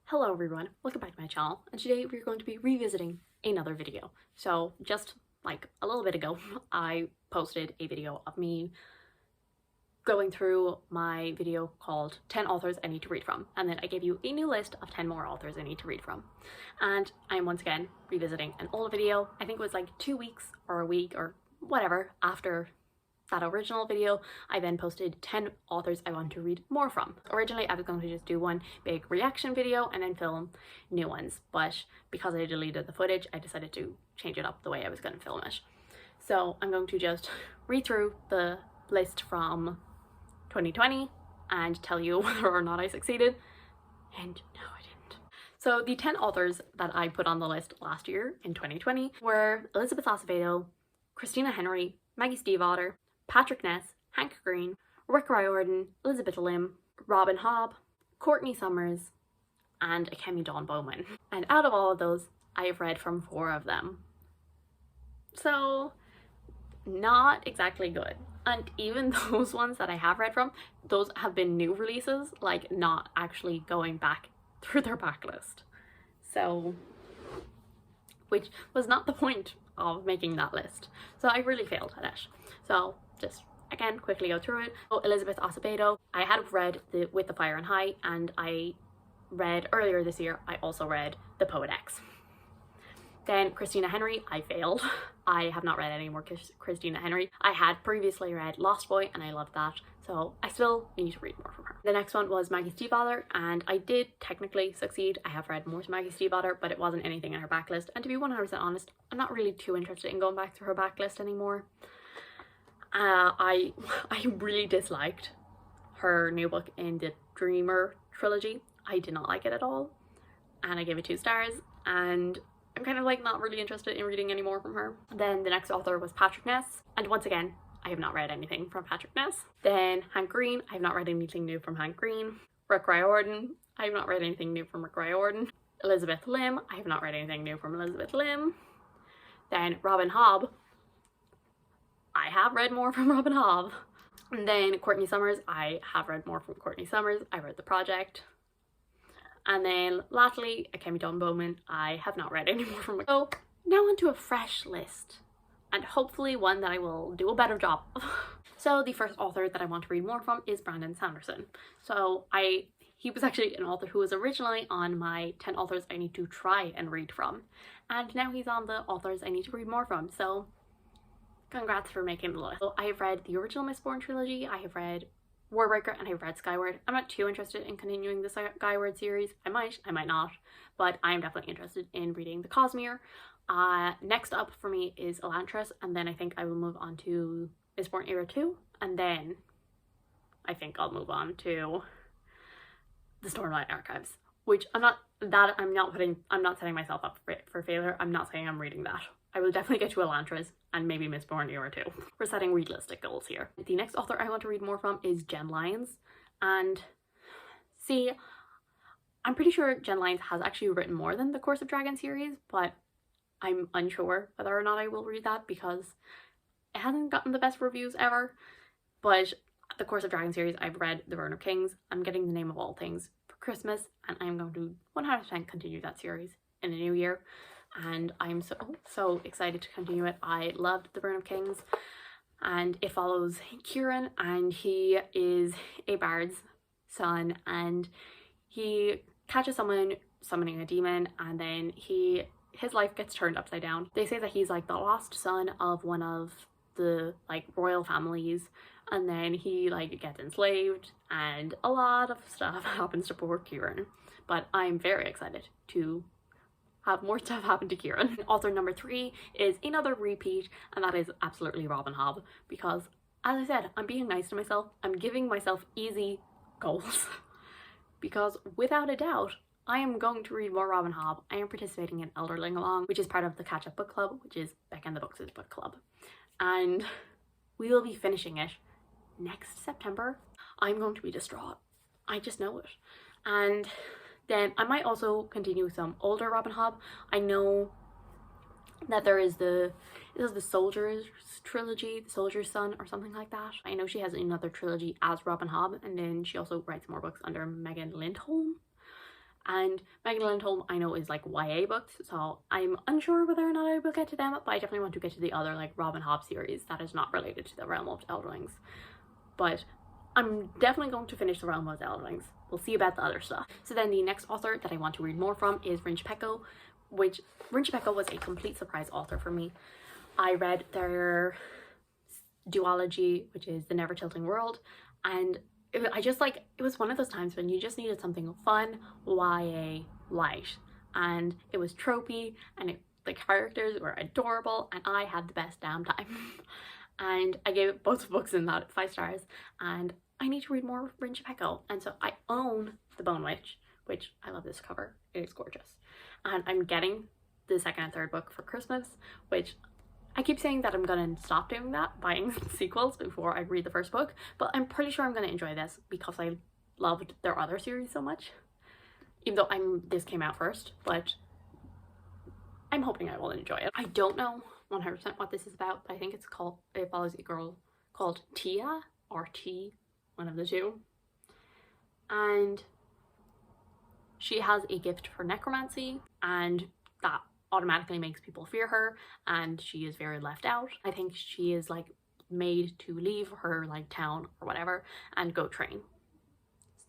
Hello everyone, welcome back to my channel, and today we're going to be revisiting another video. So just like a little bit ago, I posted a video of me going through my video called 10 authors I need to read from, and then I gave you a new list of 10 more authors I need to read from. And I'm once again revisiting an old video. I think it was like 2 weeks or a week or whatever after that original video. I then posted 10 authors I want to read more from. Originally I was going to just do one big reaction video and then film new ones, but because I deleted the footage I decided to change it up the way I was going to film it. So I'm going to just read through the list from 2020 and tell you whether or not I succeeded, and no I didn't. So the 10 authors that I put on the list last year in 2020 were Elizabeth Acevedo, Christina Henry, Maggie Stiefvater, Patrick Ness, Hank Green, Rick Riordan, Elizabeth Lim, Robin Hobb, Courtney Summers, and Akemi Dawn Bowman. And out of all of those, I have read from 4 of them. So, not exactly good. And even those ones that I have read from, those have been new releases, like not actually going back through their backlist. So, which was not the point of making that list. So I really failed at it. So just again quickly go through it. So Elizabeth Acevedo, I had read With the Fire and High, and I read earlier this year, I also read The Poet X. Then Christina Henry, I failed. I have not read any more Christina Henry. I had previously read Lost Boy and I loved that, so I still need to read more from her. The next one was Maggie Stiefvater, and I did technically succeed. I have read more to Maggie Stiefvater, but it wasn't anything in her backlist, and to be 100% honest, I'm not really too interested in going back through her backlist anymore. I really disliked her new book in the Dreamer trilogy. I did not like it at all, and I gave it 2 stars, and I'm kind of like not really interested in reading any more from her. Then the next author was Patrick Ness, and once again I have not read anything from Patrick Ness. Then Hank Green, I have not read anything new from Hank Green. Rick Riordan, I have not read anything new from Rick Riordan. Elizabeth Lim, I have not read anything new from Elizabeth Lim. Then Robin Hobb, I have read more from Robin Hobb. And then Courtney Summers, I have read more from Courtney Summers. I read The Project. And then lastly, Akemi Dawn Bowman, I have not read any more from her. So now onto a fresh list, and hopefully one that I will do a better job of. So the first author that I want to read more from is Brandon Sanderson. So he was actually an author who was originally on my 10 authors I need to try and read from, and now he's on the authors I need to read more from, so congrats for making the list. So I have read the original Mistborn trilogy, I have read Warbreaker, and I've read Skyward. I'm not too interested in continuing the Skyward series. I might not, but I am definitely interested in reading the Cosmere. Next up for me is Elantris, and then I think I will move on to Mistborn Era 2, and then I think I'll move on to the Stormlight Archives, which I'm not setting myself up for failure. I'm not saying I'm reading that. I will definitely get to Elantris and maybe Mistborn Era 2. We're setting realistic goals here. The next author I want to read more from is Jen Lyons. And see, I'm pretty sure Jen Lyons has actually written more than the Course of Dragon series, but I'm unsure whether or not I will read that because it hasn't gotten the best reviews ever. But the Course of Dragon series, I've read The Reign of Kings. I'm getting The Name of All Things for Christmas, and I'm going to 100% continue that series in the new year. And I'm so excited to continue it. I loved The Reign of Kings, and it follows Kieran, and he is a bard's son, and he catches someone summoning a demon, and then his life gets turned upside down. They say that he's like the lost son of one of the like royal families, and then he like gets enslaved, and a lot of stuff happens to poor Kieran. But I'm very excited to have more stuff happen to Kieran. Author number 3 is another repeat, and that is absolutely Robin Hobb, because as I said, I'm being nice to myself. I'm giving myself easy goals because without a doubt I am going to read more Robin Hobb. I am participating in Elderling Along, which is part of the Catch Up Book Club, which is Becca and the Books' book club, and we will be finishing it next September. I'm going to be distraught. I just know it. And then I might also continue some older Robin Hobb. I know that there is the Soldier's trilogy, The Soldier's Son or something like that. I know she has another trilogy as Robin Hobb, and then she also writes more books under Megan Lindholm. And Magdalene Home I know is like YA books, so I'm unsure whether or not I will get to them, but I definitely want to get to the other like Robin Hobb series that is not related to the Realm of Eldlings. But I'm definitely going to finish the Realm of Eldlings. We'll see about the other stuff. So then the next author that I want to read more from is Rinch Pecco, which Rinch Pecco was a complete surprise author for me. I read their duology, which is The Never Tilting World, and it was one of those times when you just needed something fun, YA light, and it was tropey, and the characters were adorable, and I had the best damn time. And I gave both books in that 5 stars, and I need to read more Rinch Pecco, and so I own The Bone Witch, which I love this cover, it is gorgeous, and I'm getting the second and third book for Christmas, which I keep saying that I'm gonna stop doing that, buying sequels before I read the first book, but I'm pretty sure I'm gonna enjoy this because I loved their other series so much, even though this came out first, but I'm hoping I will enjoy it. I don't know 100% what this is about, but I think it follows a girl called Tia, or T, one of the two, and she has a gift for necromancy, and that automatically makes people fear her, and she is very left out. I think she is like made to leave her like town or whatever and go train.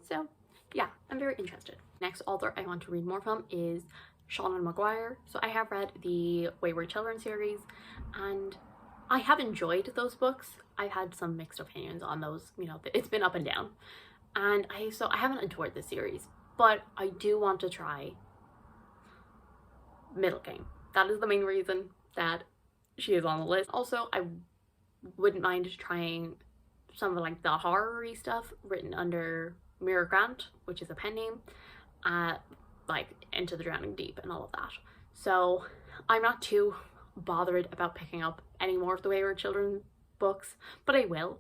So yeah, I'm very interested. Next author I want to read more from is Shauna Mcguire. So I have read the Wayward Children series, and I have enjoyed those books. I've had some mixed opinions on those, you know, it's been up and down, and I haven't adored this series, but I do want to try Middle Game. That is the main reason that she is on the list. Also, I wouldn't mind trying some of like the horror-y stuff written under Mira Grant, which is a pen name, like Into the Drowning Deep and all of that. So I'm not too bothered about picking up any more of the Wayward Children books, but I will,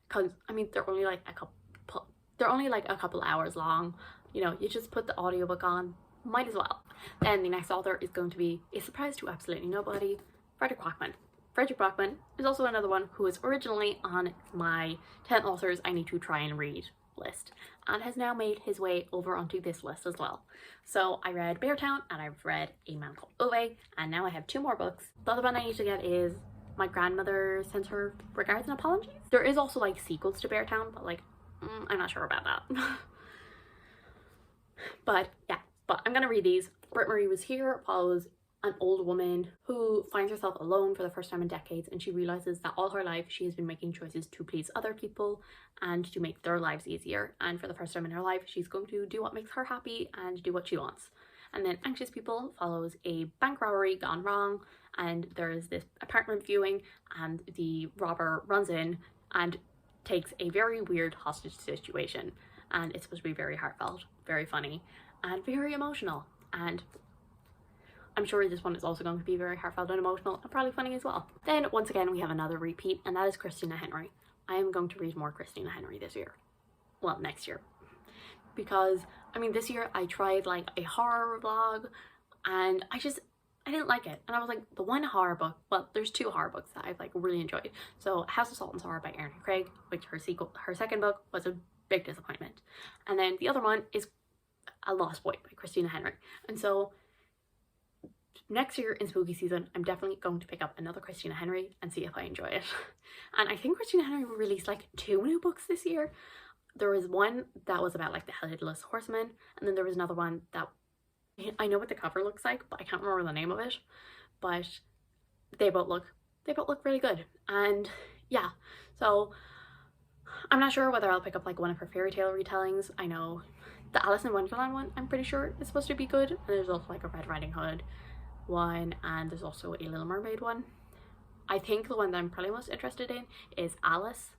because I mean they're only like a couple hours long. You know, you just put the audiobook on, might as well. Then the next author is going to be a surprise to absolutely nobody, Frederick Bachman. Frederick Bachman is also another one who was originally on my 10 authors I need to try and read list, and has now made his way over onto this list as well. So I read Beartown, and I've read A Man Called Ove, and now I have 2 more books. The other one I need to get is My Grandmother Sends Her Regards and Apologies. There is also like sequels to Beartown, but like I'm not sure about that. But yeah, I'm gonna read these. Britt Marie Was Here follows an old woman who finds herself alone for the first time in decades, and she realizes that all her life she has been making choices to please other people and to make their lives easier, and for the first time in her life she's going to do what makes her happy and do what she wants. And then Anxious People follows a bank robbery gone wrong, and there is this apartment viewing, and the robber runs in and takes a very weird hostage situation, and it's supposed to be very heartfelt, very funny, and very emotional, and I'm sure this one is also going to be very heartfelt and emotional and probably funny as well. Then once again we have another repeat, and that is Christina Henry. I am going to read more Christina Henry this year. Well, next year. Because, I mean, this year I tried like a horror vlog, and I didn't like it. And I was like, the one horror book, well, there's 2 horror books that I've like really enjoyed. So House of Salt and Sorrow by Erin Craig, which her second book was a big disappointment. And then the other one is A Lost Boy by Christina Henry. And so next year in spooky season, I'm definitely going to pick up another Christina Henry and see if I enjoy it. And I think Christina Henry released like 2 new books this year. There was one that was about like the Headless Horseman, and then there was another one that I know what the cover looks like, but I can't remember the name of it. But they both look really good. And yeah, so I'm not sure whether I'll pick up like one of her fairy tale retellings. I know the Alice in Wonderland one, I'm pretty sure is supposed to be good, and there's also like a Red Riding Hood one, and there's also a Little Mermaid one. I think the one that I'm probably most interested in is Alice,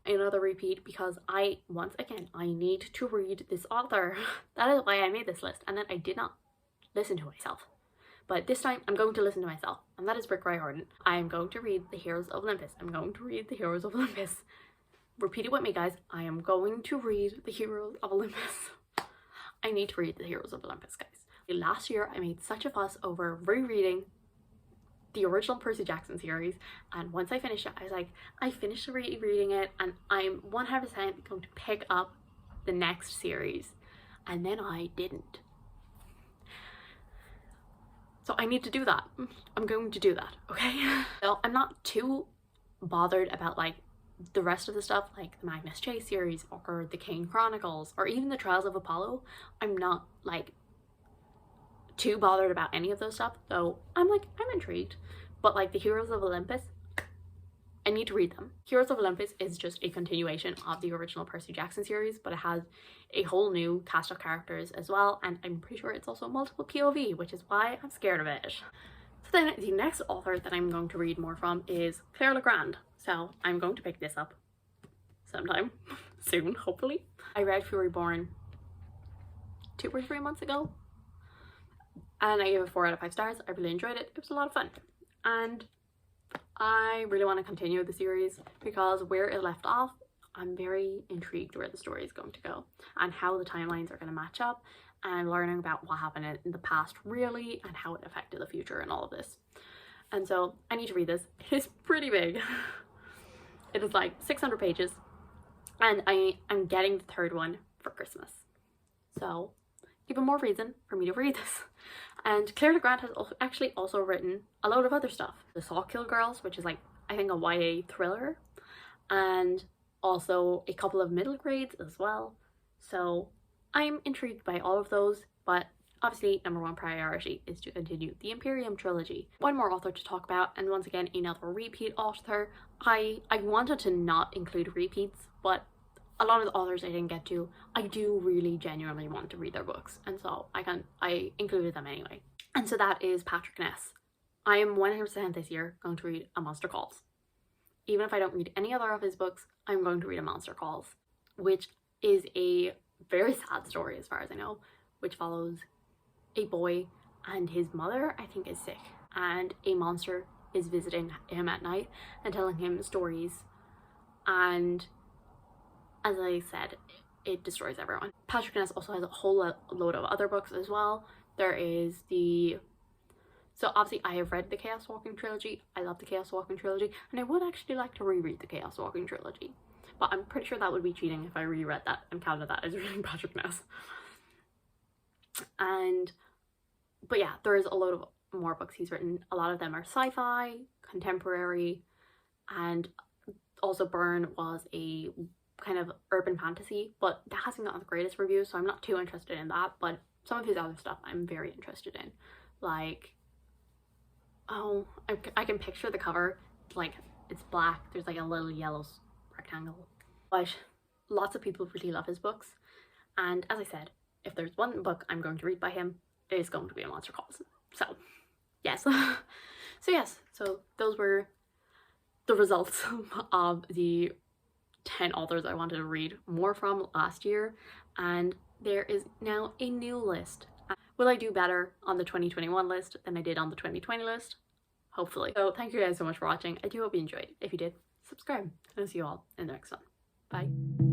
another repeat, because once again I need to read this author. That is why I made this list, and then I did not listen to myself. But this time I'm going to listen to myself, and that is Rick Riordan. I am going to read The Heroes of Olympus. I'm going to read The Heroes of Olympus. Repeat it with me, guys. I am going to read The Heroes of Olympus. I need to read The Heroes of Olympus, guys. Last year I made such a fuss over rereading the original Percy Jackson series, and once I finished it, I was like, I finished reading it, and I'm 100% going to pick up the next series, and then I didn't. So I need to do that. I'm going to do that, okay? So I'm not too bothered about like the rest of the stuff, like the Magnus Chase series or the Kane Chronicles or even the Trials of Apollo. I'm not like too bothered about any of those stuff, so I'm intrigued. But like the Heroes of Olympus, I need to read them. Heroes of Olympus is just a continuation of the original Percy Jackson series, but it has a whole new cast of characters as well, and I'm pretty sure it's also multiple POV, which is why I'm scared of it. So then the next author that I'm going to read more from is Claire Legrand. So I'm going to pick this up sometime soon, hopefully. I read Fury Born 2 or 3 months ago, and I gave it 4 out of 5 stars. I really enjoyed it. It was a lot of fun. And I really want to continue the series because where it left off, I'm very intrigued where the story is going to go and how the timelines are going to match up, and learning about what happened in the past really and how it affected the future and all of this. And so I need to read this. It is pretty big. It is like 600 pages, and I'm getting the 3rd one for Christmas. So even more reason for me to read this. And Claire Legrand has actually also written a load of other stuff. The Sawkill Girls, which is like, I think, a YA thriller, and also a couple of middle grades as well. So I'm intrigued by all of those, but obviously #1 priority is to continue the Imperium trilogy. One more author to talk about, and once again another repeat author. I wanted to not include repeats, but a lot of the authors I didn't get to, I do really genuinely want to read their books, and so I included them anyway. And so that is Patrick Ness. I am 100% this year going to read A Monster Calls. Even if I don't read any other of his books, I'm going to read A Monster Calls, which is a very sad story as far as I know, which follows a boy and his mother, I think, is sick, and a monster is visiting him at night and telling him stories, and as I said, it destroys everyone. Patrick Ness also has a whole load of other books as well. There is so obviously I have read the Chaos Walking trilogy. I love the Chaos Walking trilogy, and I would actually like to reread the Chaos Walking trilogy, but I'm pretty sure that would be cheating if I reread that and counted that as reading Patrick Ness. But yeah, there is a load of more books he's written. A lot of them are sci-fi, contemporary, and also Burn was a kind of urban fantasy, but that hasn't gotten the greatest reviews, so I'm not too interested in that. But some of his other stuff I'm very interested in, like, oh, I can picture the cover, like, it's black, there's like a little yellow rectangle, but lots of people really love his books, and as I said, if there's one book I'm going to read by him, it is going to be A Monster Calls. So yes. So those were the results of the 10 authors I wanted to read more from last year, and there is now a new list. Will I do better on the 2021 list than I did on the 2020 list? Hopefully. So thank you guys so much for watching. I do hope you enjoyed. If you did, subscribe, and I'll see you all in the next one. Bye.